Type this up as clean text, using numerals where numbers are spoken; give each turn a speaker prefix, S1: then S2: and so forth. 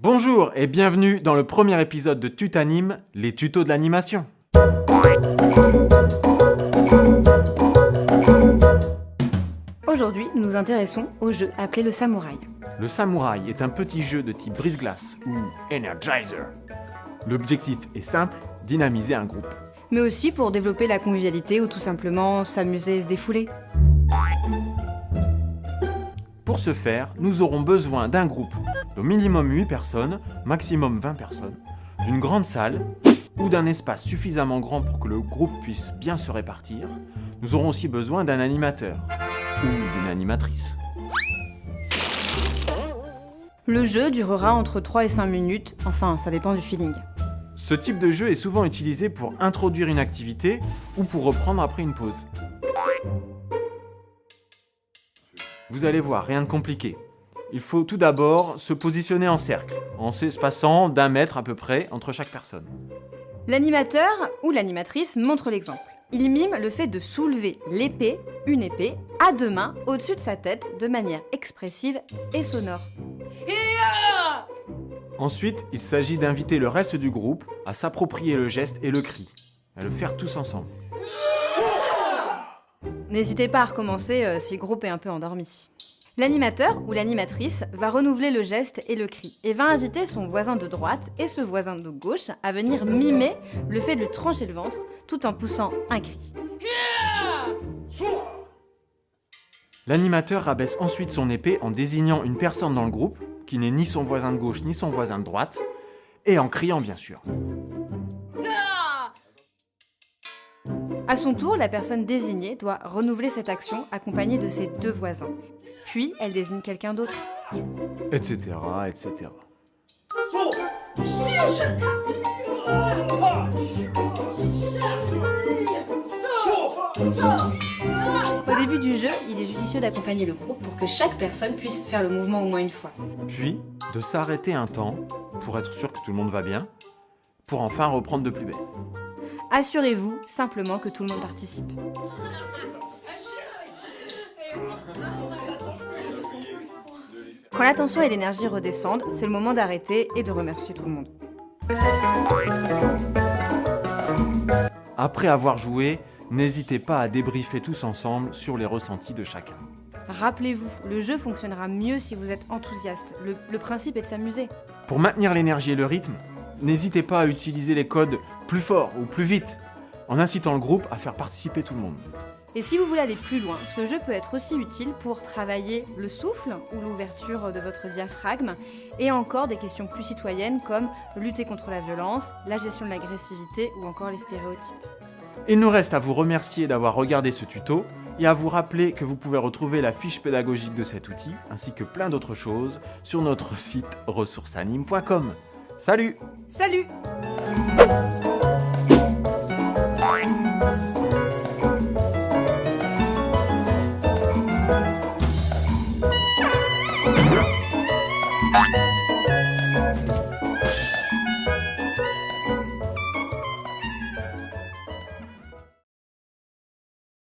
S1: Bonjour et bienvenue dans le premier épisode de Tutanime, les tutos de l'animation.
S2: Aujourd'hui, nous nous intéressons au jeu appelé le samouraï.
S1: Le samouraï est un petit jeu de type brise-glace ou Energizer. L'objectif est simple, dynamiser un groupe.
S2: Mais aussi pour développer la convivialité ou tout simplement s'amuser et se défouler.
S1: Pour ce faire, nous aurons besoin d'un groupe d'au minimum 8 personnes, maximum 20 personnes, d'une grande salle ou d'un espace suffisamment grand pour que le groupe puisse bien se répartir. Nous aurons aussi besoin d'un animateur ou d'une animatrice.
S2: Le jeu durera entre 3 et 5 minutes, enfin ça dépend du feeling.
S1: Ce type de jeu est souvent utilisé pour introduire une activité ou pour reprendre après une pause. Vous allez voir, rien de compliqué. Il faut tout d'abord se positionner en cercle, en s'espaçant d'1 mètre à peu près entre chaque personne.
S2: L'animateur ou l'animatrice montre l'exemple. Il mime le fait de soulever l'épée, une épée, à 2 mains au-dessus de sa tête de manière expressive et sonore.
S1: Ensuite, il s'agit d'inviter le reste du groupe à s'approprier le geste et le cri, à le faire tous ensemble.
S2: N'hésitez pas à recommencer si le groupe est un peu endormi. L'animateur ou l'animatrice va renouveler le geste et le cri et va inviter son voisin de droite et ce voisin de gauche à venir mimer le fait de lui trancher le ventre tout en poussant un cri.
S1: L'animateur rabaisse ensuite son épée en désignant une personne dans le groupe, qui n'est ni son voisin de gauche ni son voisin de droite, et en criant bien sûr.
S2: À son tour, la personne désignée doit renouveler cette action accompagnée de ses 2 voisins. Puis, elle désigne quelqu'un d'autre.
S1: Etc., etc.
S2: Au début du jeu, il est judicieux d'accompagner le groupe pour que chaque personne puisse faire le mouvement au moins une fois.
S1: Puis, de s'arrêter un temps, pour être sûr que tout le monde va bien, pour enfin reprendre de plus belle.
S2: Assurez-vous simplement que tout le monde participe. Quand l'attention et l'énergie redescendent, c'est le moment d'arrêter et de remercier tout le monde.
S1: Après avoir joué, n'hésitez pas à débriefer tous ensemble sur les ressentis de chacun.
S2: Rappelez-vous, le jeu fonctionnera mieux si vous êtes enthousiaste. Le principe est de s'amuser.
S1: Pour maintenir l'énergie et le rythme, n'hésitez pas à utiliser les codes plus fort ou plus vite, en incitant le groupe à faire participer tout le monde.
S2: Et si vous voulez aller plus loin, ce jeu peut être aussi utile pour travailler le souffle ou l'ouverture de votre diaphragme et encore des questions plus citoyennes comme lutter contre la violence, la gestion de l'agressivité ou encore les stéréotypes.
S1: Il nous reste à vous remercier d'avoir regardé ce tuto et à vous rappeler que vous pouvez retrouver la fiche pédagogique de cet outil ainsi que plein d'autres choses sur notre site ressourcesanime.com. Salut!
S2: Salut!
S3: Bye.